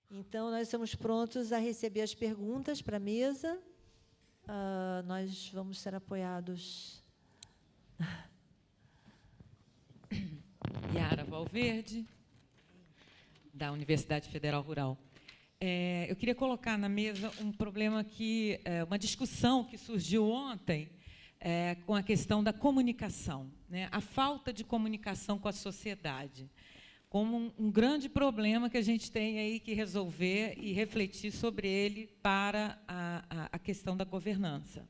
Então, nós estamos prontos a receber as perguntas para a mesa. Nós vamos ser apoiados. Yara Valverde, da Universidade Federal Rural. Eu queria colocar na mesa um problema que, uma discussão que surgiu ontem com a questão da comunicação, né? A falta de comunicação com a sociedade, como um grande problema que a gente tem aí que resolver e refletir sobre ele para a questão da governança,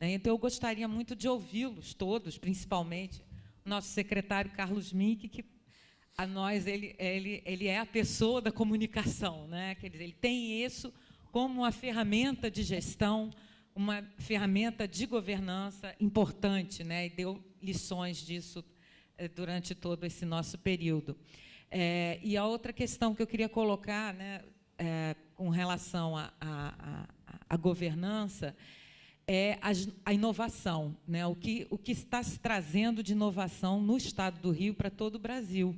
né? Então, eu gostaria muito de ouvi-los todos, principalmente o nosso secretário Carlos Mink, que a nós ele é a pessoa da comunicação, né? Quer dizer, ele tem isso como uma ferramenta de gestão, uma ferramenta de governança importante, né? E deu lições disso durante todo esse nosso período. E a outra questão que eu queria colocar, né, com relação à governança, é a inovação, né? O que está se trazendo de inovação no Estado do Rio para todo o Brasil,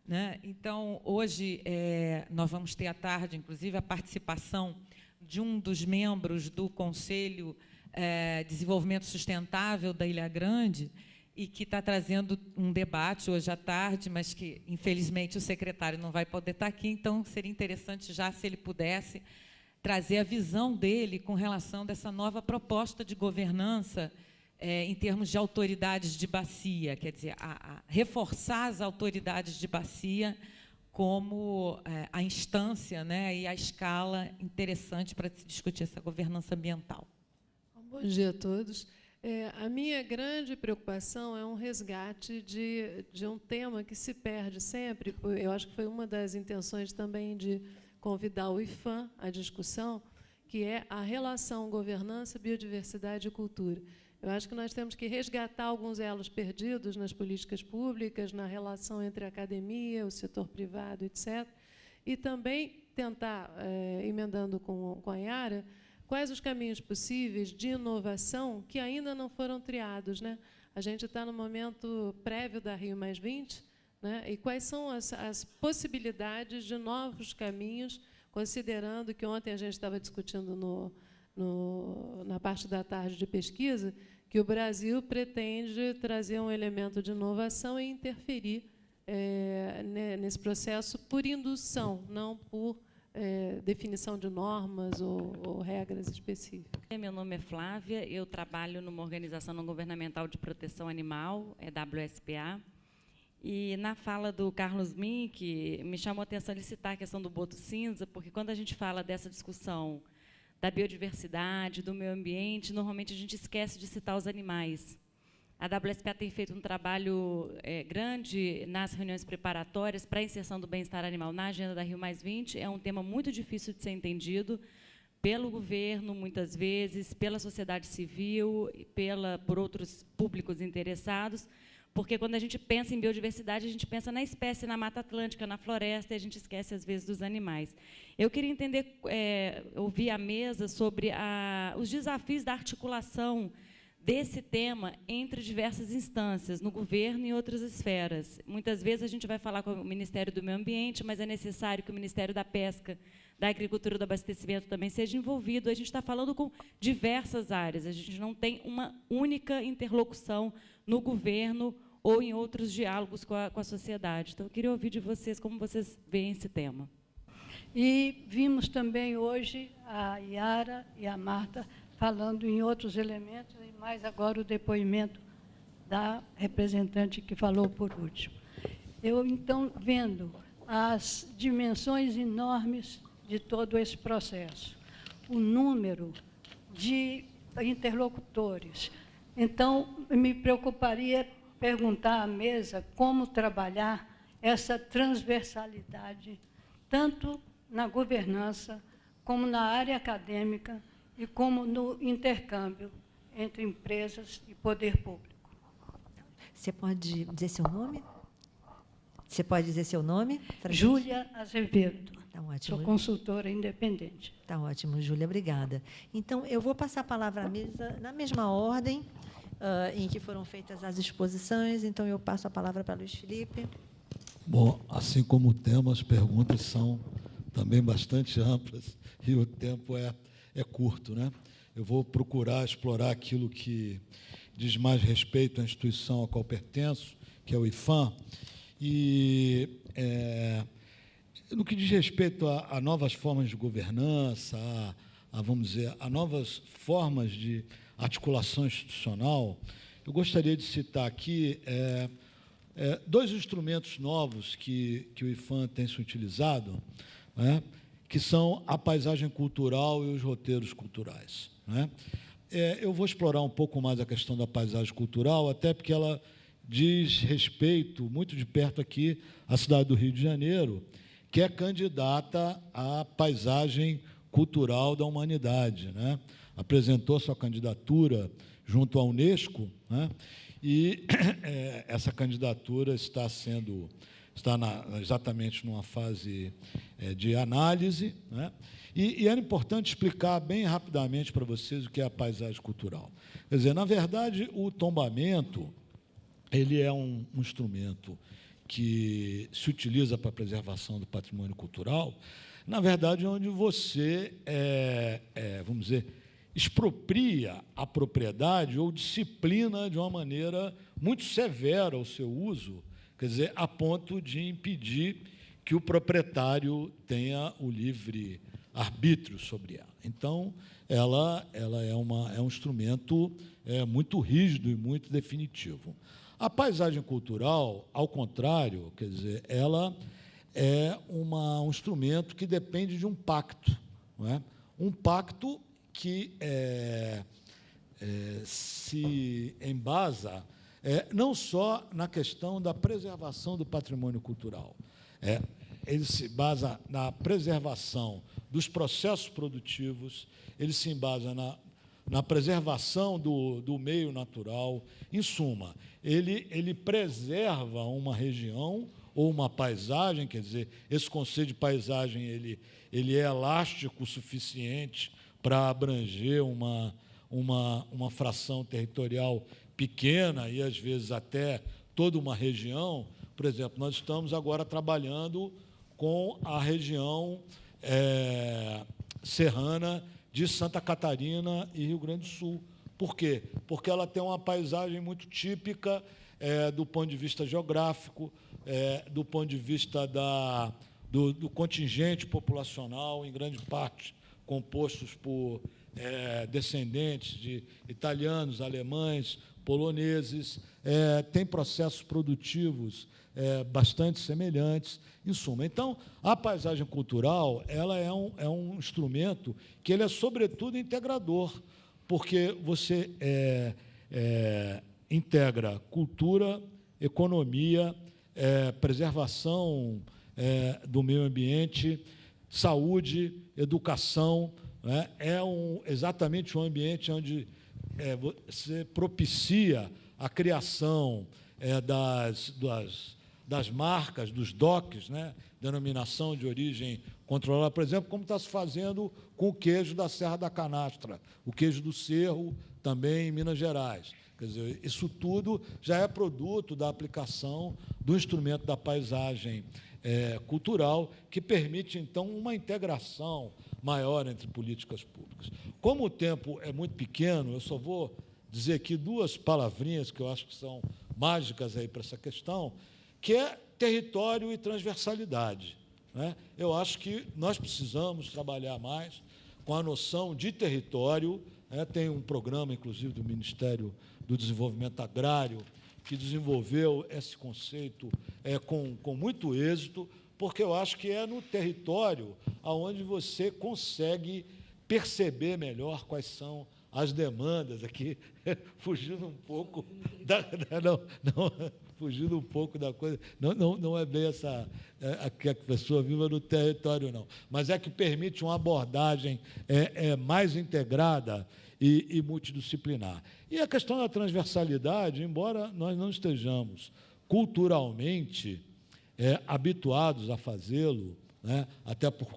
né? Então, hoje, nós vamos ter à tarde, inclusive, a participação de um dos membros do Conselho de Desenvolvimento Sustentável da Ilha Grande, e que está trazendo um debate hoje à tarde, mas que, infelizmente, o secretário não vai poder estar aqui, então seria interessante já, se ele pudesse, trazer a visão dele com relação dessa nova proposta de governança em termos de autoridades de bacia, quer dizer, reforçar as autoridades de bacia como a instância, né, e a escala interessante para se discutir essa governança ambiental. Bom dia a todos. A minha grande preocupação é um resgate de um tema que se perde sempre. Eu acho que foi uma das intenções também de convidar o IFAM à discussão, que é a relação governança, biodiversidade e cultura. Eu acho que nós temos que resgatar alguns elos perdidos nas políticas públicas, na relação entre a academia, o setor privado, etc. E também tentar, emendando com a Yara, quais os caminhos possíveis de inovação que ainda não foram triados, né? A gente está no momento prévio da Rio+20, né? E quais são as possibilidades de novos caminhos, considerando que ontem a gente estava discutindo na parte da tarde de pesquisa, que o Brasil pretende trazer um elemento de inovação e interferir nesse processo por indução, não por definição de normas ou regras específicas. Meu nome é Flávia, eu trabalho numa organização não governamental de proteção animal, WSPA, e na fala do Carlos Mink, me chamou a atenção ele citar a questão do boto cinza, porque quando a gente fala dessa discussão da biodiversidade, do meio ambiente, normalmente a gente esquece de citar os animais. A WSPA tem feito um trabalho grande nas reuniões preparatórias para a inserção do bem-estar animal na agenda da Rio+20. É um tema muito difícil de ser entendido pelo governo, muitas vezes, pela sociedade civil, por outros públicos interessados, porque, quando a gente pensa em biodiversidade, a gente pensa na espécie, na Mata Atlântica, na floresta, e a gente esquece, às vezes, dos animais. Eu queria entender, ouvir a mesa sobre os desafios da articulação desse tema entre diversas instâncias, no governo e outras esferas. Muitas vezes a gente vai falar com o Ministério do Meio Ambiente, mas é necessário que o Ministério da Pesca, da Agricultura e do Abastecimento também seja envolvido. A gente está falando com diversas áreas, a gente não tem uma única interlocução no governo ou em outros diálogos com a sociedade. Então, eu queria ouvir de vocês como vocês veem esse tema. E vimos também hoje a Yara e a Marta falando em outros elementos, e mais agora o depoimento da representante que falou por último. Eu, então, vendo as dimensões enormes de todo esse processo, o número de interlocutores, então, me preocuparia perguntar à mesa como trabalhar essa transversalidade, tanto na governança, como na área acadêmica, e como no intercâmbio entre empresas e poder público. Você pode dizer seu nome? Você pode dizer seu nome? Júlia Azevedo. Tá ótimo. Sou consultora independente. Tá ótimo, Júlia, obrigada. Então, eu vou passar a palavra à mesa na mesma ordem em que foram feitas as exposições. Então, eu passo a palavra para Luiz Felipe. Bom, assim como o tema, as perguntas são também bastante amplas, e o tempo é curto, né? Eu vou procurar explorar aquilo que diz mais respeito à instituição a qual pertenço, que é o IPHAN, e no que diz respeito a novas formas de governança, vamos dizer, a novas formas de articulação institucional, eu gostaria de citar aqui dois instrumentos novos que o IPHAN tem se utilizado, né, que são a paisagem cultural e os roteiros culturais, né? Eu vou explorar um pouco mais a questão da paisagem cultural, até porque ela diz respeito, muito de perto aqui, à cidade do Rio de Janeiro, que é candidata à paisagem cultural da humanidade, né? Apresentou sua candidatura junto à Unesco, né? E essa candidatura está exatamente numa fase de análise, né? E era importante explicar bem rapidamente para vocês o que é a paisagem cultural. Quer dizer, na verdade, o tombamento ele é um instrumento que se utiliza para a preservação do patrimônio cultural, na verdade, onde você, vamos dizer, expropria a propriedade ou disciplina de uma maneira muito severa o seu uso, quer dizer, a ponto de impedir que o proprietário tenha o livre arbítrio sobre ela. Então, ela é um instrumento muito rígido e muito definitivo. A paisagem cultural, ao contrário, quer dizer, ela é um instrumento que depende de um pacto, não é? Um pacto que se embasa não só na questão da preservação do patrimônio cultural, ele se basa na preservação dos processos produtivos, ele se embasa na preservação do meio natural. Em suma, ele preserva uma região ou uma paisagem, quer dizer, esse conceito de paisagem ele é elástico o suficiente para abranger uma fração territorial pequena e, às vezes, até toda uma região. Por exemplo, nós estamos agora trabalhando com a região serrana de Santa Catarina e Rio Grande do Sul. Por quê? Porque ela tem uma paisagem muito típica do ponto de vista geográfico, do ponto de vista do contingente populacional, em grande parte compostos por descendentes de italianos, alemães, poloneses, tem processos produtivos bastante semelhantes, em suma. Então, a paisagem cultural ela é um instrumento que ele é, sobretudo, integrador, porque você integra cultura, economia, preservação do meio ambiente, saúde, educação, né? Exatamente um ambiente onde você propicia a criação das marcas, dos DOCs, né? Denominação de origem controlada, por exemplo, como está se fazendo com o queijo da Serra da Canastra, o queijo do Cerro, também em Minas Gerais. Quer dizer, isso tudo já é produto da aplicação do instrumento da paisagem cultural, que permite, então, uma integração maior entre políticas públicas. Como o tempo é muito pequeno, eu só vou dizer aqui duas palavrinhas que eu acho que são mágicas aí para essa questão, que é território e transversalidade, né? Eu acho que nós precisamos trabalhar mais com a noção de território. Tem um programa, inclusive, do Ministério do Desenvolvimento Agrário, que desenvolveu esse conceito com muito êxito, porque eu acho que é no território onde você consegue perceber melhor quais são as demandas, aqui, fugindo um pouco fugindo um pouco da coisa, não é bem que a pessoa viva no território, não, mas é que permite uma abordagem mais integrada e multidisciplinar. E a questão da transversalidade, embora nós não estejamos culturalmente habituados a fazê-lo, né, até por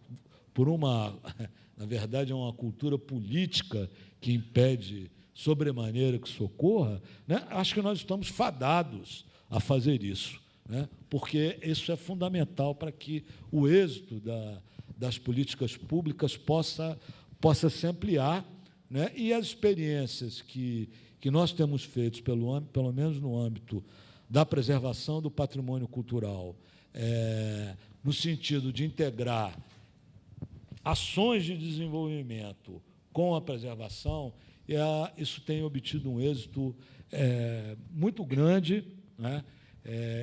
na verdade, é uma cultura política que impede sobremaneira que isso ocorra, né, acho que nós estamos fadados a fazer isso, né, porque isso é fundamental para que o êxito das políticas públicas possa se ampliar, né? E as experiências que nós temos feito, pelo menos no âmbito da preservação do patrimônio cultural, no sentido de integrar ações de desenvolvimento com a preservação, isso tem obtido um êxito muito grande, né?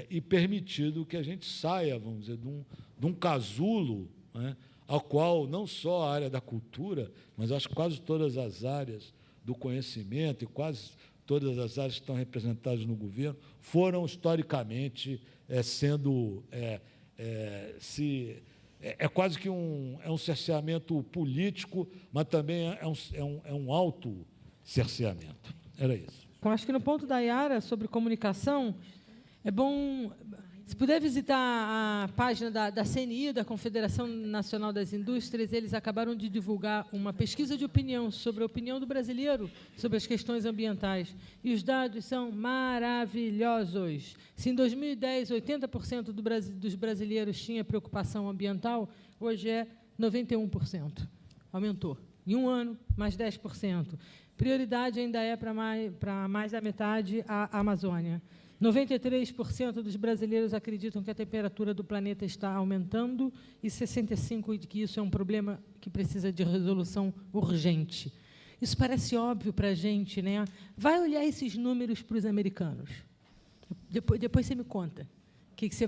E permitido que a gente saia, vamos dizer, de um casulo, né? Ao qual não só a área da cultura, mas acho que quase todas as áreas do conhecimento e quase todas as áreas que estão representadas no governo foram, historicamente, sendo... É quase que um cerceamento político, mas também é um auto-cerceamento. Era isso. Eu acho que no ponto da Yara, sobre comunicação, é bom, se puder visitar a página da CNI, da Confederação Nacional das Indústrias, eles acabaram de divulgar uma pesquisa de opinião sobre a opinião do brasileiro sobre as questões ambientais. E os dados são maravilhosos. Se em 2010 80% dos brasileiros tinha preocupação ambiental, hoje é 91%. Aumentou. Em um ano, mais 10%. Prioridade ainda é para mais da metade a Amazônia. 93% dos brasileiros acreditam que a temperatura do planeta está aumentando e 65% de que isso é um problema que precisa de resolução urgente. Isso parece óbvio para a gente, né? Vai olhar esses números para os americanos. Depois você me conta o que você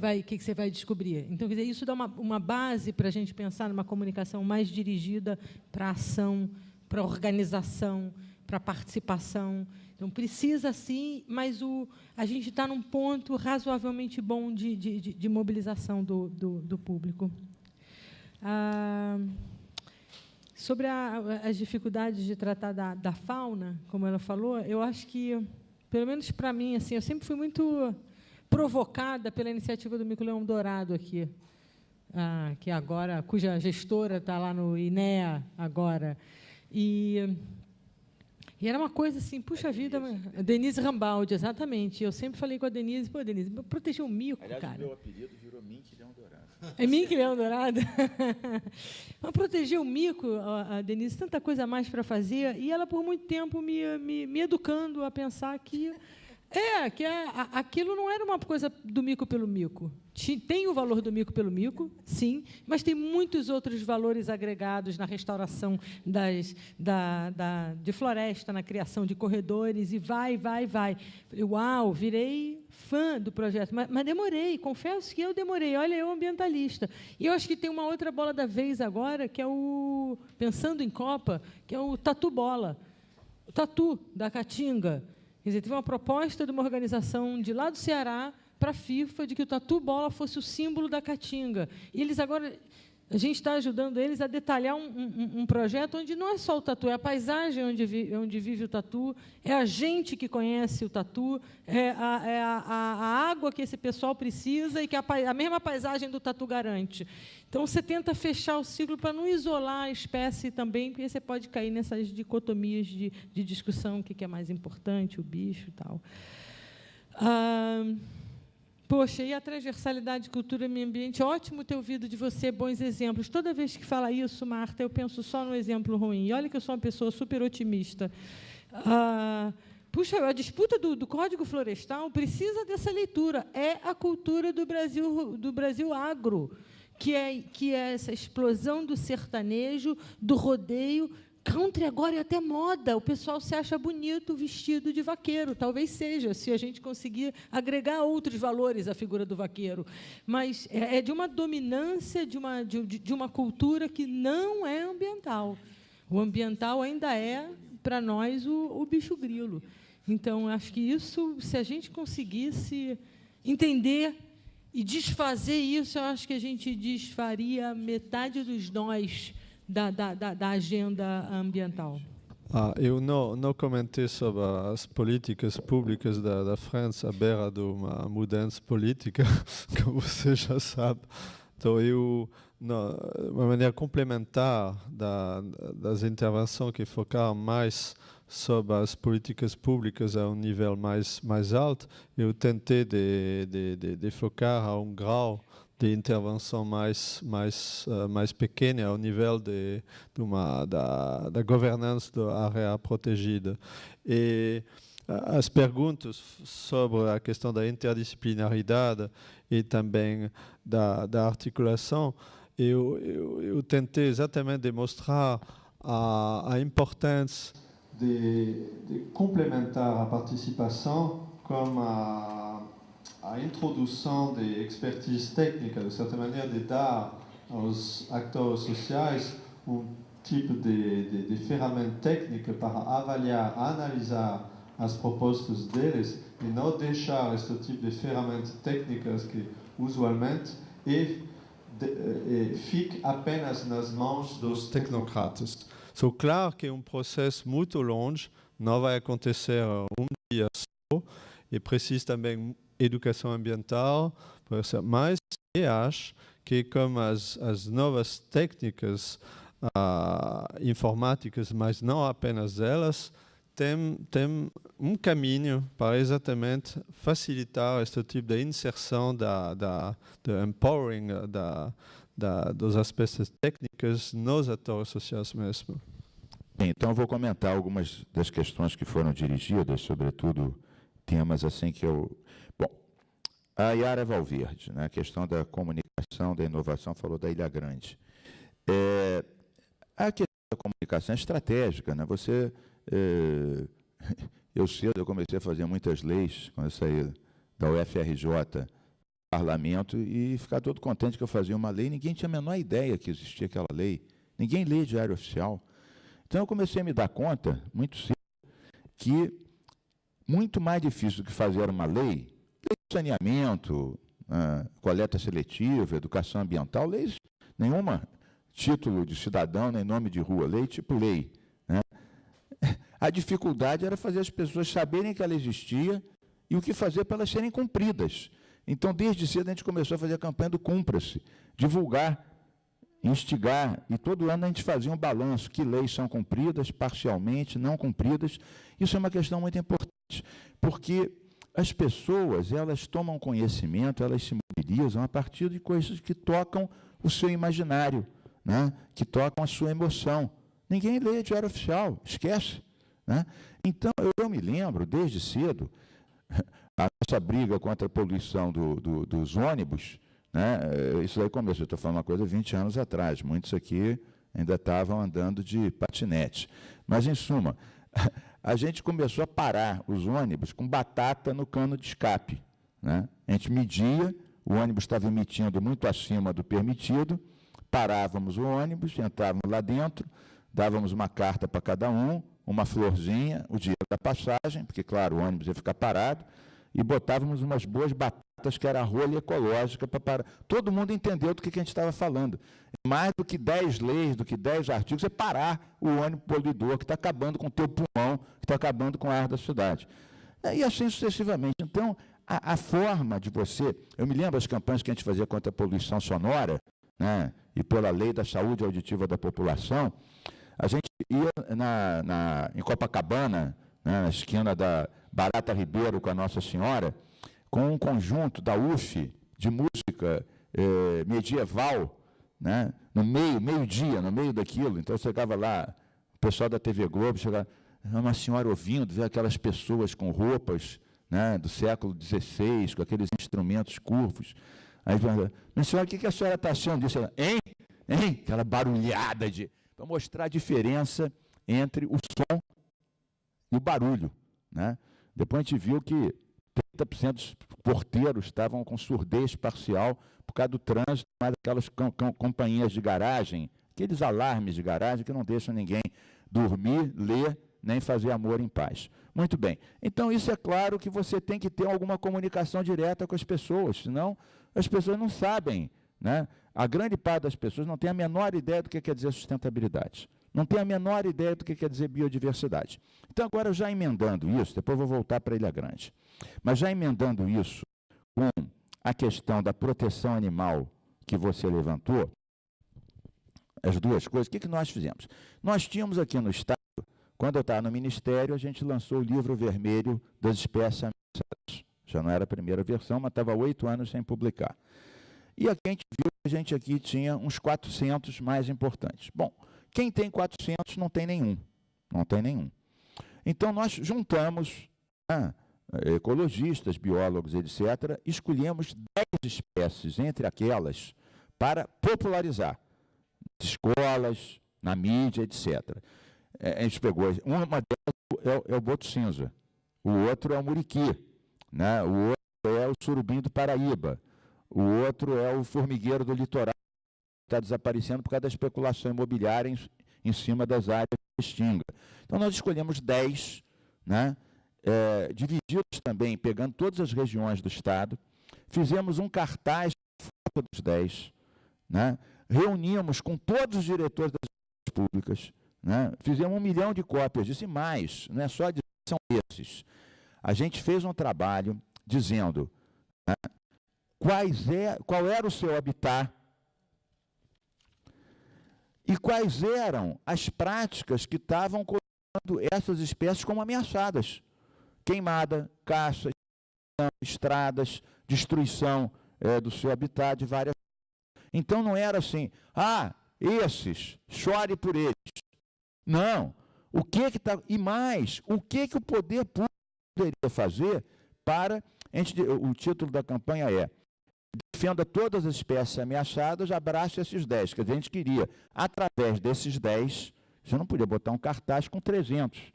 vai descobrir. Então, quer dizer, isso dá uma base para a gente pensar numa comunicação mais dirigida para a ação, para a organização, para a participação. Então, precisa, sim, mas a gente está num ponto razoavelmente bom de mobilização do público. Sobre as dificuldades de tratar da fauna, como ela falou, eu acho que, pelo menos para mim, assim, eu sempre fui muito provocada pela iniciativa do Mico-Leão Dourado aqui, que agora, cuja gestora está lá no INEA agora. E era uma coisa assim, puxa vida, Denise Rambaldi, exatamente. Eu sempre falei com a Denise, pô, Denise, proteger o mico, aliás, cara. Meu apelido virou Mico-Leão Dourado. É Mico-Leão Dourado? Mas proteger o mico, a Denise, tanta coisa a mais para fazer, e ela, por muito tempo, me educando a pensar que aquilo não era uma coisa do mico pelo mico. Tem o valor do mico pelo mico, sim, mas tem muitos outros valores agregados na restauração de floresta, na criação de corredores, e vai. Uau, virei fã do projeto, mas demorei, confesso que eu demorei. Olha, eu ambientalista. E eu acho que tem uma outra bola da vez agora, que é pensando em Copa, que é o Tatu Bola, o Tatu da Caatinga. Quer dizer, teve uma proposta de uma organização de lá do Ceará para a FIFA de que o Tatu Bola fosse o símbolo da Caatinga. E eles agora, a gente está ajudando eles a detalhar um projeto onde não é só o tatu, é a paisagem onde vive o tatu, é a gente que conhece o tatu, é a água que esse pessoal precisa e que a mesma paisagem do tatu garante. Então, você tenta fechar o ciclo para não isolar a espécie também, porque você pode cair nessas dicotomias de discussão, o que é mais importante, o bicho e tal. Poxa, e a transversalidade de cultura e meio ambiente? Ótimo ter ouvido de você bons exemplos. Toda vez que fala isso, Marta, eu penso só no exemplo ruim. E olha que eu sou uma pessoa super otimista. Puxa, a disputa do Código Florestal precisa dessa leitura. É a cultura do Brasil agro, que é essa explosão do sertanejo, do rodeio. Country agora é até moda, o pessoal se acha bonito vestido de vaqueiro, talvez seja, se a gente conseguir agregar outros valores à figura do vaqueiro. Mas é de uma dominância de uma cultura que não é ambiental. O ambiental ainda é, para nós, o bicho grilo. Então, acho que isso, se a gente conseguisse entender e desfazer isso, eu acho que a gente desfaria metade dos nós da agenda ambiental. Eu não comentei sobre as políticas públicas da França à beira de uma mudança política, como você já sabe. Então, uma maneira complementar das intervenções que focaram mais sobre as políticas públicas a um nível mais alto, eu tentei de focar a um grau de intervenção mais pequena ao nível da governança da área protegida. E as perguntas sobre a questão da interdisciplinaridade e também da articulação, eu tentei exatamente demonstrar a importância de complementar a participação com a introdução de expertise técnica, de certa maneira, de dar aos atores sociais tipo de ferramenta técnica para avaliar, analisar as propostas deles e não deixar este tipo de ferramentas técnicas que usualmente fique apenas nas mãos dos tecnocratas. So, claro que é um processo muito longe, não vai acontecer dia só, e precisa também educação ambiental, mas eu acho que como as novas técnicas informáticas, mas não apenas elas, tem um caminho para exatamente facilitar este tipo de inserção de empowering dos aspectos técnicos nos atores sociais mesmo. Bem, então eu vou comentar algumas das questões que foram dirigidas, sobretudo temas assim que eu... Bom, a Yara Valverde, né, a questão da comunicação, da inovação, falou da Ilha Grande. A questão da comunicação é estratégica, né? Eu comecei a fazer muitas leis quando eu saí da UFRJ, parlamento, e ficar todo contente que eu fazia uma lei, ninguém tinha a menor ideia que existia aquela lei, ninguém lê diário oficial. Então eu comecei a me dar conta, muito cedo, que muito mais difícil do que fazer uma lei de saneamento, coleta seletiva, educação ambiental, leis nenhuma, título de cidadão, nem nome de rua, lei tipo lei, né? A dificuldade era fazer as pessoas saberem que ela existia e o que fazer para elas serem cumpridas. Então, desde cedo, a gente começou a fazer a campanha do Cumpra-se, divulgar, instigar, e todo ano a gente fazia um balanço, que leis são cumpridas, parcialmente, não cumpridas. Isso é uma questão muito importante, porque as pessoas, elas tomam conhecimento, elas se mobilizam a partir de coisas que tocam o seu imaginário, né? Que tocam a sua emoção. Ninguém lê diário oficial, esquece, né? Então, eu me lembro, desde cedo, a nossa briga contra a poluição dos ônibus, né? Isso aí começou, eu estou falando uma coisa 20 anos atrás, muitos aqui ainda estavam andando de patinete. Mas, em suma, a gente começou a parar os ônibus com batata no cano de escape, né? A gente media, o ônibus estava emitindo muito acima do permitido, parávamos o ônibus, entrávamos lá dentro, dávamos uma carta para cada um, uma florzinha, o dinheiro da passagem, porque, claro, o ônibus ia ficar parado, e botávamos umas boas batatas, que era a rolha ecológica, para parar. Todo mundo entendeu do que a gente estava falando. Mais do que 10 leis, do que 10 artigos, é parar o ônibus poluidor, que está acabando com o teu pulmão, que está acabando com o ar da cidade. E assim sucessivamente. Então, a forma de você... Eu me lembro das campanhas que a gente fazia contra a poluição sonora, né, e pela lei da saúde auditiva da população. A gente ia em Copacabana, né, na esquina da Barata Ribeiro com a Nossa Senhora, com um conjunto da UF de música medieval, né, meio-dia, no meio daquilo. Então, chegava lá, o pessoal da TV Globo, chegava, uma senhora ouvindo, ver aquelas pessoas com roupas, né, do século XVI, com aqueles instrumentos curvos. Aí, minha senhora, o que a senhora está achando disso? Ela, hein? Aquela barulhada para mostrar a diferença entre o som e o barulho, né? Depois a gente viu que 30% dos porteiros estavam com surdez parcial por causa do trânsito, mas aquelas companhias de garagem, aqueles alarmes de garagem que não deixam ninguém dormir, ler, nem fazer amor em paz. Muito bem. Então, isso é claro que você tem que ter alguma comunicação direta com as pessoas, senão as pessoas não sabem, né? A grande parte das pessoas não tem a menor ideia do que quer dizer sustentabilidade. Não tem a menor ideia do que quer dizer biodiversidade. Então, agora, já emendando isso, depois vou voltar para Ilha Grande, mas já emendando isso com a questão da proteção animal que você levantou, as duas coisas, o que nós fizemos? Nós tínhamos aqui no Estado, quando eu estava no Ministério, a gente lançou o livro vermelho das espécies ameaçadas. Já não era a primeira versão, mas estava 8 anos sem publicar. E aqui a gente viu que a gente aqui tinha uns 400 mais importantes. Bom, quem tem 400 não tem nenhum. Não tem nenhum. Então, nós juntamos ecologistas, biólogos, etc., escolhemos 10 espécies entre aquelas para popularizar nas escolas, na mídia, etc. A gente pegou, uma delas é o boto cinza, o outro é o muriqui, né? O outro é o surubim do Paraíba, o outro é o formigueiro do litoral, que está desaparecendo por causa da especulação imobiliária em cima das áreas de extinga. Então, nós escolhemos 10, né? Divididos também, pegando todas as regiões do estado, fizemos um cartaz dos 10, né? Reunimos com todos os diretores das escolas públicas, né? Fizemos 1 milhão de cópias disso e mais, não é só de são esses. A gente fez um trabalho dizendo, né, qual era o seu habitat e quais eram as práticas que estavam colocando essas espécies como ameaçadas. Queimada, caça, estradas, destruição do seu habitat de várias. Então não era assim, esses, chore por eles. Não. O que está. E mais, o que o poder público poderia fazer para. O título da campanha é defenda todas as espécies ameaçadas, abrace esses 10. Quer dizer, a gente queria, através desses 10, você não podia botar um cartaz com 300.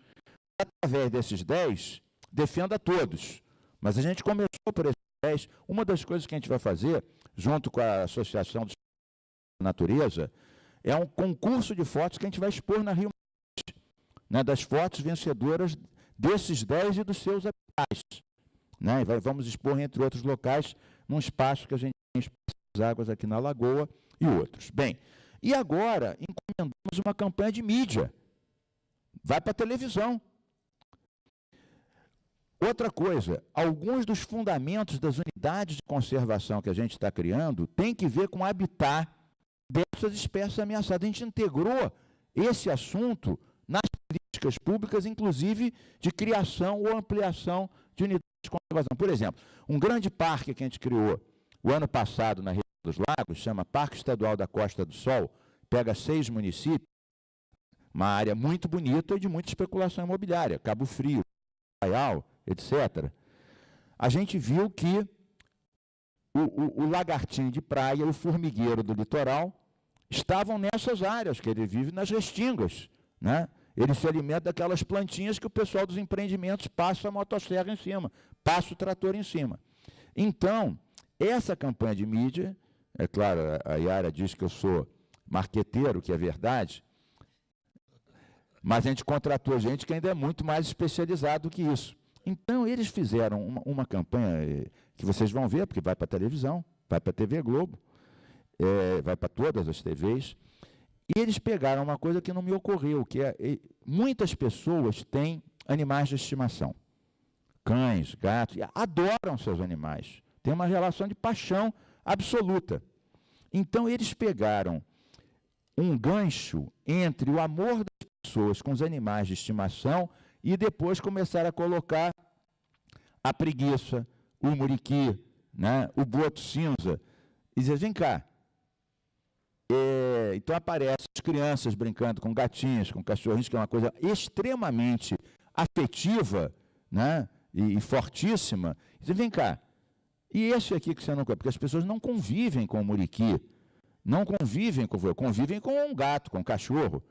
Através desses 10, defenda todos. Mas a gente começou por esses 10. Uma das coisas que a gente vai fazer, junto com a Associação de Natureza, é um concurso de fotos que a gente vai expor na Rio, né, das fotos vencedoras desses 10 e dos seus habitats. Né? Vamos expor, entre outros locais, num espaço que a gente tem as águas aqui na Lagoa e outros. Bem, e agora encomendamos uma campanha de mídia. Vai para a televisão. Outra coisa, alguns dos fundamentos das unidades de conservação que a gente está criando tem que ver com o habitat dessas espécies ameaçadas. A gente integrou esse assunto nas políticas públicas, inclusive de criação ou ampliação de unidades de conservação. Por exemplo, um grande parque que a gente criou o ano passado na região dos Lagos, chama Parque Estadual da Costa do Sol, pega 6 municípios, uma área muito bonita e de muita especulação imobiliária, Cabo Frio, Arraial, etc. A gente viu que o lagartinho de praia, o formigueiro do litoral, estavam nessas áreas, que ele vive nas restingas, né? Ele se alimenta daquelas plantinhas que o pessoal dos empreendimentos passa a motosserra em cima, passa o trator em cima. Então, essa campanha de mídia, é claro, a Yara diz que eu sou marqueteiro, que é verdade, mas a gente contratou gente que ainda é muito mais especializado do que isso. Então, eles fizeram uma campanha que vocês vão ver, porque vai para a televisão, vai para a TV Globo, vai para todas as TVs, e eles pegaram uma coisa que não me ocorreu, que muitas pessoas têm animais de estimação, cães, gatos, e adoram seus animais, têm uma relação de paixão absoluta. Então, eles pegaram um gancho entre o amor das pessoas com os animais de estimação e depois começaram a colocar a preguiça, o muriqui, né, o boto cinza, e dizer, vem cá. Então aparecem as crianças brincando com gatinhos, com cachorrinhos, que é uma coisa extremamente afetiva, né, e fortíssima. E dizer, vem cá, e esse aqui que você não conhece? Porque as pessoas não convivem com o muriqui, não convivem com um gato, com um cachorro.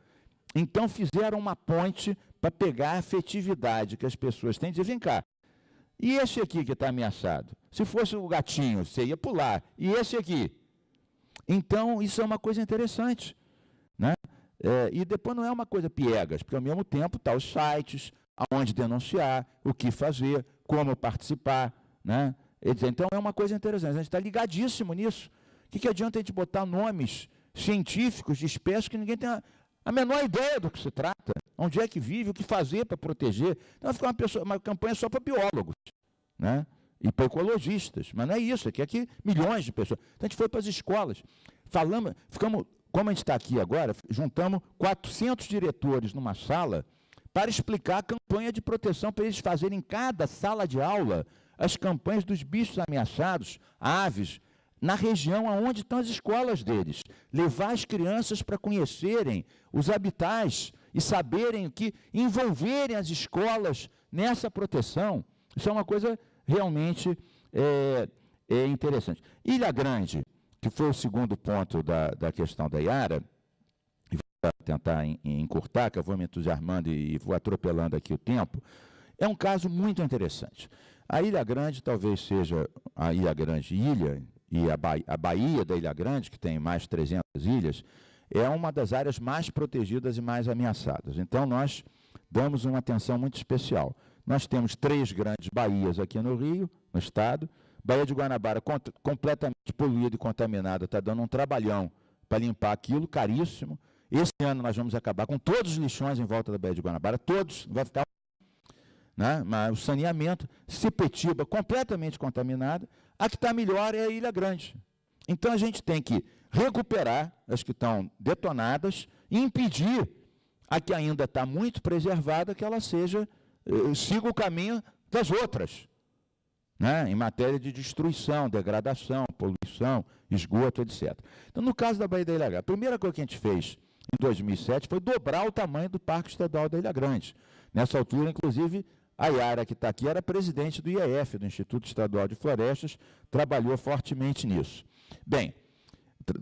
Então fizeram uma ponte para pegar a afetividade que as pessoas têm e dizer, vem cá, e esse aqui que está ameaçado? Se fosse o gatinho, você ia pular. E esse aqui? Então, isso é uma coisa interessante, né? E depois não é uma coisa piegas, porque ao mesmo tempo está os sites, aonde denunciar, o que fazer, como participar, né? Então, é uma coisa interessante. A gente está ligadíssimo nisso. O que adianta a gente botar nomes científicos de espécies que ninguém tem a menor ideia do que se trata, onde é que vive, o que fazer para proteger? Então, vai ficar uma campanha só para biólogos, né? E para ecologistas, mas não é isso, aqui milhões de pessoas. Então, a gente foi para as escolas, como a gente está aqui agora, juntamos 400 diretores numa sala para explicar a campanha de proteção, para eles fazerem em cada sala de aula as campanhas dos bichos ameaçados, aves, na região onde estão as escolas deles, levar as crianças para conhecerem os habitats e saberem que envolverem as escolas nessa proteção. Isso é uma coisa realmente interessante. Ilha Grande, que foi o segundo ponto da questão da Iara, e vou tentar encurtar, que eu vou me entusiasmando e vou atropelando aqui o tempo, é um caso muito interessante. A Ilha Grande talvez seja a Ilha Grande ilha, e a Baía da Ilha Grande, que tem mais 300 ilhas, é uma das áreas mais protegidas e mais ameaçadas. Então, nós damos uma atenção muito especial. Nós temos 3 grandes baías aqui no Rio, no estado. Baía de Guanabara, completamente poluída e contaminada, está dando um trabalhão para limpar aquilo, caríssimo. Esse ano nós vamos acabar com todos os lixões em volta da Baía de Guanabara, todos, não vai ficar... Né? Mas o saneamento, Sepetiba, completamente contaminada. A que está melhor é a Ilha Grande. Então, a gente tem que recuperar as que estão detonadas e impedir a que ainda está muito preservada que ela siga o caminho das outras, né? Em matéria de destruição, degradação, poluição, esgoto, etc. Então, no caso da Baía da Ilha Grande, a primeira coisa que a gente fez em 2007 foi dobrar o tamanho do Parque Estadual da Ilha Grande. Nessa altura, inclusive, a Iara, que está aqui, era presidente do IEF, do Instituto Estadual de Florestas, trabalhou fortemente nisso. Bem,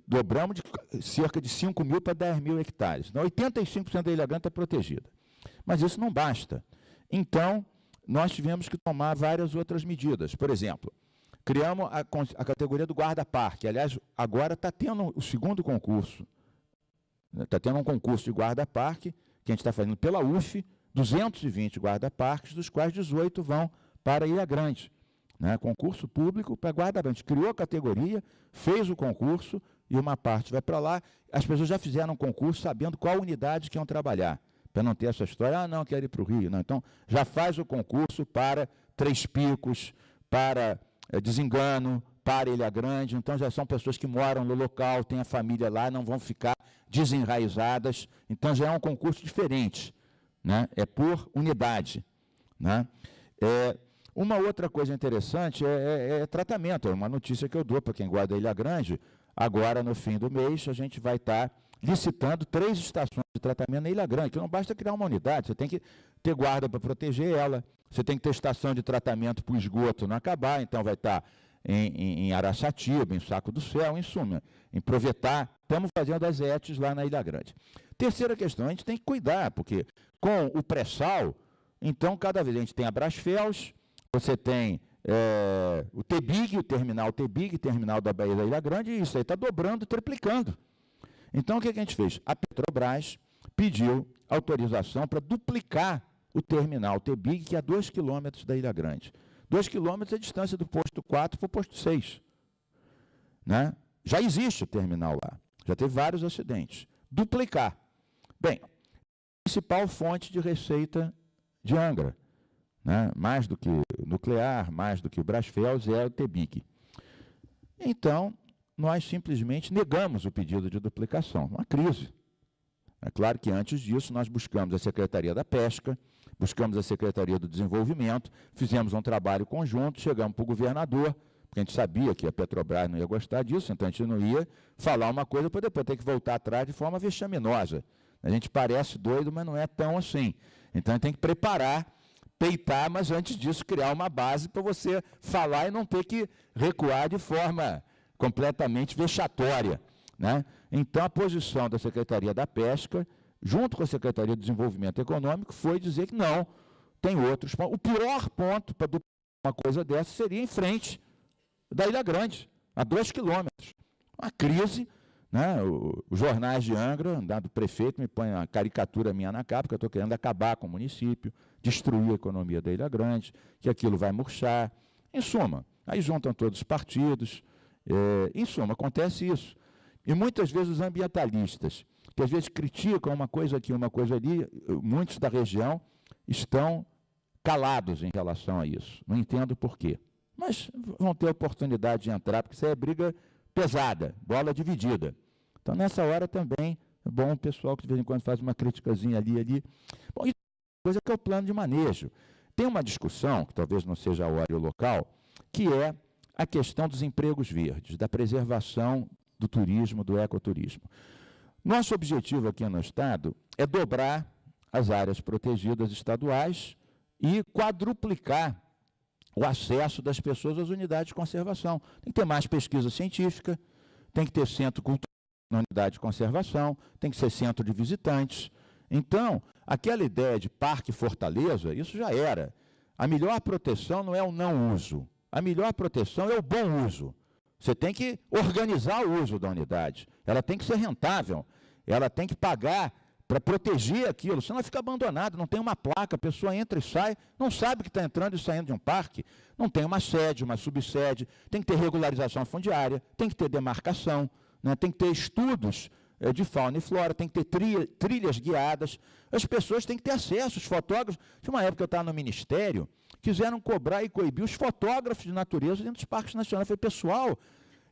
dobramos de cerca de 5 mil para 10 mil hectares. Então, 85% da Ilha Grande está protegida. Mas isso não basta. Então, nós tivemos que tomar várias outras medidas. Por exemplo, criamos a categoria do guarda-parque. Aliás, agora está tendo o segundo concurso. Está tendo um concurso de guarda-parque, que a gente está fazendo pela UF, 220 guarda-parques, dos quais 18 vão para a Ilha Grande. Né? Concurso público para guarda-parque. A gente criou a categoria, fez o concurso e uma parte vai para lá. As pessoas já fizeram um concurso sabendo qual unidade que iam trabalhar, para não ter essa história, não, quero ir para o Rio. Não. Então, já faz o concurso para Três Picos, para Desengano, para Ilha Grande. Então, já são pessoas que moram no local, têm a família lá, não vão ficar desenraizadas. Então, já é um concurso diferente. Né? É por unidade. Né? Uma outra coisa interessante é tratamento. É uma notícia que eu dou para quem guarda a Ilha Grande. Agora, no fim do mês, a gente vai estar licitando 3 estações de tratamento na Ilha Grande, que não basta criar uma unidade, você tem que ter guarda para proteger ela, você tem que ter estação de tratamento para o esgoto não acabar, então vai estar em Araçatiba, em Saco do Céu, em suma, em Provetá. Estamos fazendo as ETs lá na Ilha Grande. Terceira questão, a gente tem que cuidar, porque com o pré-sal, então, cada vez a gente tem a Brasfels, você tem o TBIG, o terminal TBIG, terminal da Baía da Ilha Grande, e isso aí está dobrando, triplicando. Então, o que a gente fez? A Petrobras pediu autorização para duplicar o terminal TBIG, que é a 2 quilômetros da Ilha Grande. 2 quilômetros é a distância do posto 4 para o posto 6. Né? Já existe o terminal lá, já teve vários acidentes. Duplicar. Bem, a principal fonte de receita de Angra, né? Mais do que nuclear, mais do que o Brasfels, é o TBIG. Então, nós simplesmente negamos o pedido de duplicação, uma crise. É claro que antes disso nós buscamos a Secretaria da Pesca, buscamos a Secretaria do Desenvolvimento, fizemos um trabalho conjunto, chegamos para o governador, porque a gente sabia que a Petrobras não ia gostar disso, então a gente não ia falar uma coisa para depois ter que voltar atrás de forma vexaminosa. A gente parece doido, mas não é tão assim. Então a gente tem que preparar, peitar, mas antes disso criar uma base para você falar e não ter que recuar de forma completamente vexatória. Né? Então, a posição da Secretaria da Pesca, junto com a Secretaria do Desenvolvimento Econômico, foi dizer que não, tem outros pontos. O pior ponto para uma coisa dessa seria em frente da Ilha Grande, a 2 quilômetros. Uma crise, né? Os jornais de Angra, do prefeito, me põe uma caricatura minha na capa, porque eu estou querendo acabar com o município, destruir a economia da Ilha Grande, que aquilo vai murchar. Em suma, aí juntam todos os partidos, em suma, acontece isso. E muitas vezes os ambientalistas, que às vezes criticam uma coisa aqui, uma coisa ali, muitos da região estão calados em relação a isso. Não entendo por quê. Mas vão ter oportunidade de entrar, porque isso é briga pesada, bola dividida. Então, nessa hora também, é bom o pessoal que de vez em quando faz uma criticazinha ali. Bom, isso é coisa que é o plano de manejo. Tem uma discussão, que talvez não seja a hora e o local, que é a questão dos empregos verdes, da preservação do turismo, do ecoturismo. Nosso objetivo aqui no Estado é dobrar as áreas protegidas estaduais e quadruplicar o acesso das pessoas às unidades de conservação. Tem que ter mais pesquisa científica, tem que ter centro cultural na unidade de conservação, tem que ser centro de visitantes. Então, aquela ideia de parque fortaleza, isso já era. A melhor proteção não é o não uso, a melhor proteção é o bom uso. Você tem que organizar o uso da unidade, ela tem que ser rentável, ela tem que pagar para proteger aquilo, senão ela fica abandonada, não tem uma placa, a pessoa entra e sai, não sabe que está entrando e saindo de um parque, não tem uma sede, uma subsede, tem que ter regularização fundiária, tem que ter demarcação, né, tem que ter estudos de fauna e flora, tem que ter trilhas guiadas, as pessoas têm que ter acesso, os fotógrafos. Tinha uma época que eu estava no Ministério, quiseram cobrar e coibir os fotógrafos de natureza dentro dos parques nacionais. Eu falei, pessoal,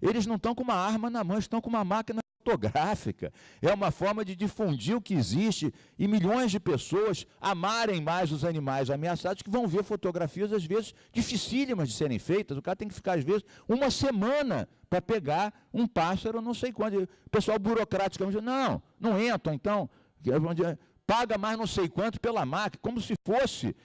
eles não estão com uma arma na mão, estão com uma máquina fotográfica. É uma forma de difundir o que existe e milhões de pessoas amarem mais os animais ameaçados, que vão ver fotografias, às vezes, dificílimas de serem feitas. O cara tem que ficar, às vezes, uma semana para pegar um pássaro, não sei quando. O pessoal burocraticamente diz, não entram, então, paga mais não sei quanto pela máquina, como se fosse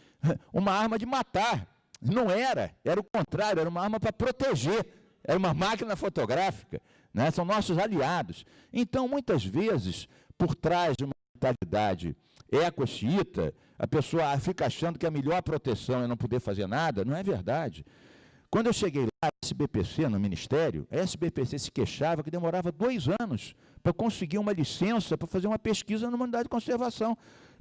uma arma de matar. Não era, era o contrário, era uma arma para proteger, era uma máquina fotográfica, né? São nossos aliados. Então, muitas vezes, por trás de uma mentalidade eco-xiita, a pessoa fica achando que a melhor proteção é não poder fazer nada, não é verdade. Quando eu cheguei lá, a SBPC, no Ministério, a SBPC se queixava que demorava 2 anos para conseguir uma licença para fazer uma pesquisa numa unidade de conservação.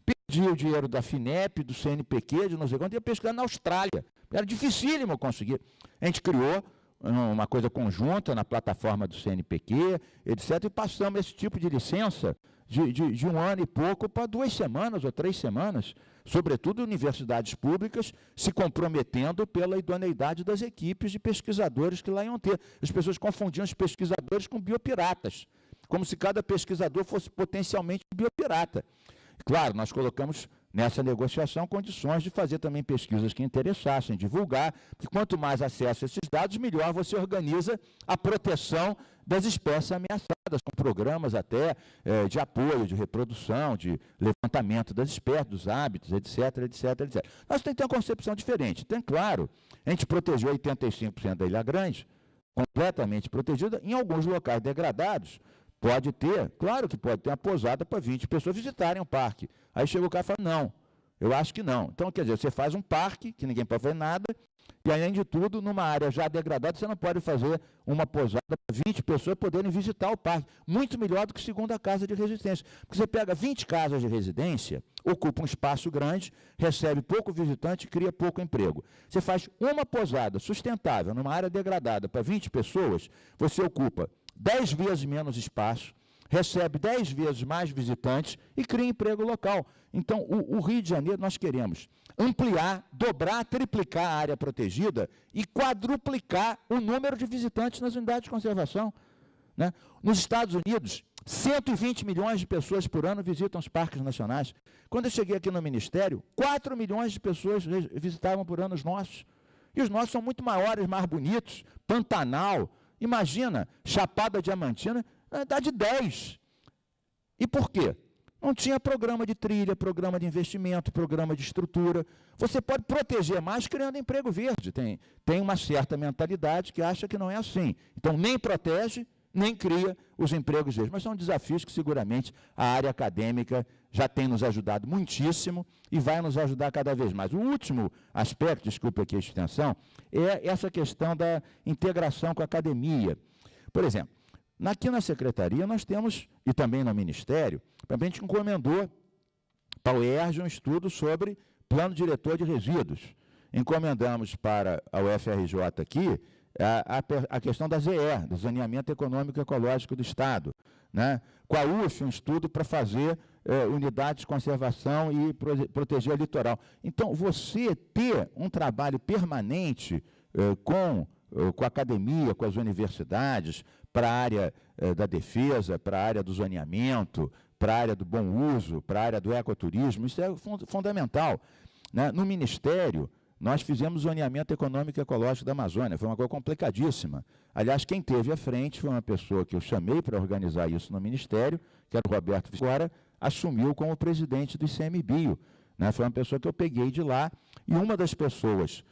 Pedia o dinheiro da FINEP, do CNPq, de não sei quanto, ia pesquisar na Austrália. Era dificílimo conseguir. A gente criou uma coisa conjunta na plataforma do CNPq, etc., e passamos esse tipo de licença de 1 ano e pouco para 2 semanas ou 3 semanas, sobretudo universidades públicas se comprometendo pela idoneidade das equipes de pesquisadores que lá iam ter. As pessoas confundiam os pesquisadores com biopiratas, como se cada pesquisador fosse potencialmente biopirata. Claro, nós colocamos nessa negociação condições de fazer também pesquisas que interessassem, divulgar, porque quanto mais acesso a esses dados, melhor você organiza a proteção das espécies ameaçadas, com programas até de apoio, de reprodução, de levantamento das espécies, dos hábitos, etc, etc, etc. Nós temos que ter uma concepção diferente. Então, claro, a gente protegeu 85% da Ilha Grande, completamente protegida, em alguns locais degradados. Pode ter, claro que pode ter uma pousada para 20 pessoas visitarem um parque. Aí chega o cara e fala, não, eu acho que não. Então, quer dizer, você faz um parque, que ninguém pode fazer nada, e além de tudo, numa área já degradada, você não pode fazer uma pousada para 20 pessoas poderem visitar o parque. Muito melhor do que segunda casa de residência. Porque você pega 20 casas de residência, ocupa um espaço grande, recebe pouco visitante e cria pouco emprego. Você faz uma pousada sustentável numa área degradada para 20 pessoas, você ocupa 10 vezes menos espaço, recebe 10 vezes mais visitantes e cria emprego local. Então, o Rio de Janeiro, nós queremos ampliar, dobrar, triplicar a área protegida e quadruplicar o número de visitantes nas unidades de conservação, né? Nos Estados Unidos, 120 milhões de pessoas por ano visitam os parques nacionais. Quando eu cheguei aqui no Ministério, 4 milhões de pessoas visitavam por ano os nossos. E os nossos são muito maiores, mais bonitos, Pantanal. Imagina, Chapada Diamantina, dá de 10. E por quê? Não tinha programa de trilha, programa de investimento, programa de estrutura. Você pode proteger mais criando emprego verde. Tem uma certa mentalidade que acha que não é assim. Então, nem protege, nem cria os empregos verdes. Mas são desafios que, seguramente, a área acadêmica já tem nos ajudado muitíssimo e vai nos ajudar cada vez mais. O último aspecto, desculpe aqui a extensão, é essa questão da integração com a academia. Por exemplo, aqui na Secretaria nós temos, e também no Ministério, a gente encomendou para o UERJ um estudo sobre plano diretor de resíduos. Encomendamos para a UFRJ aqui a questão da ZE, do Zoneamento Econômico e Ecológico do Estado, né? Com a UF, um estudo para fazer unidades de conservação e proteger o litoral. Então, você ter um trabalho permanente com a academia, com as universidades, para a área da defesa, para a área do zoneamento, para a área do bom uso, para a área do ecoturismo, isso é fundamental, né? No Ministério, Nós fizemos zoneamento econômico e ecológico da Amazônia, foi uma coisa complicadíssima. Aliás, quem teve à frente foi uma pessoa que eu chamei para organizar isso no Ministério, que era o Roberto Viscora, assumiu como presidente do ICMBio, né? Foi uma pessoa que eu peguei de lá, e uma das pessoas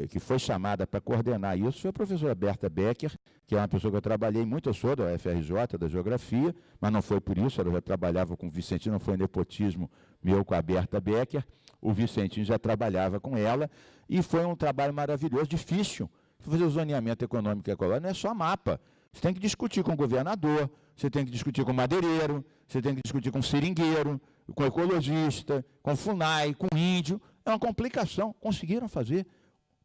que foi chamada para coordenar isso foi a professora Berta Becker, que é uma pessoa que eu trabalhei muito, eu sou da UFRJ, da Geografia, mas não foi por isso, ela já trabalhava com o Vicentinho, não foi nepotismo meu com a Berta Becker, o Vicentinho já trabalhava com ela, e foi um trabalho maravilhoso, difícil. Fazer o zoneamento econômico e ecológico não é só mapa, você tem que discutir com o governador, você tem que discutir com o madeireiro, você tem que discutir com o seringueiro, com o ecologista, com o FUNAI, com o índio. É uma complicação. Conseguiram fazer.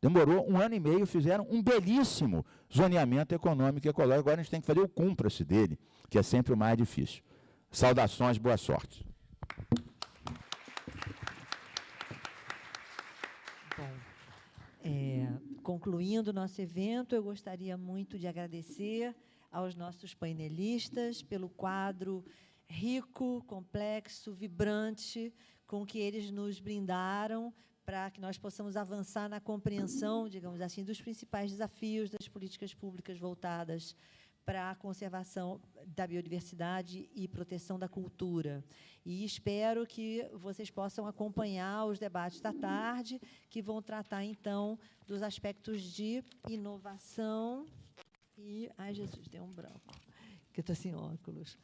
Demorou 1 ano e meio, fizeram um belíssimo zoneamento econômico e ecológico. Agora a gente tem que fazer o cúmplice dele, que é sempre o mais difícil. Saudações, boa sorte. Bom, concluindo o nosso evento, eu gostaria muito de agradecer aos nossos painelistas pelo quadro rico, complexo, vibrante, com que eles nos brindaram para que nós possamos avançar na compreensão, digamos assim, dos principais desafios das políticas públicas voltadas para a conservação da biodiversidade e proteção da cultura. E espero que vocês possam acompanhar os debates da tarde, que vão tratar, então, dos aspectos de inovação e... Ai, Jesus, tem um branco, que eu estou sem óculos.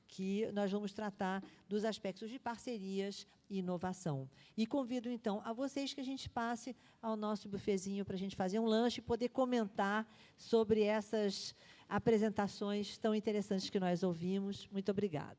Que nós vamos tratar dos aspectos de parcerias e inovação. E convido, então, a vocês que a gente passe ao nosso bufezinho para a gente fazer um lanche e poder comentar sobre essas apresentações tão interessantes que nós ouvimos. Muito obrigada.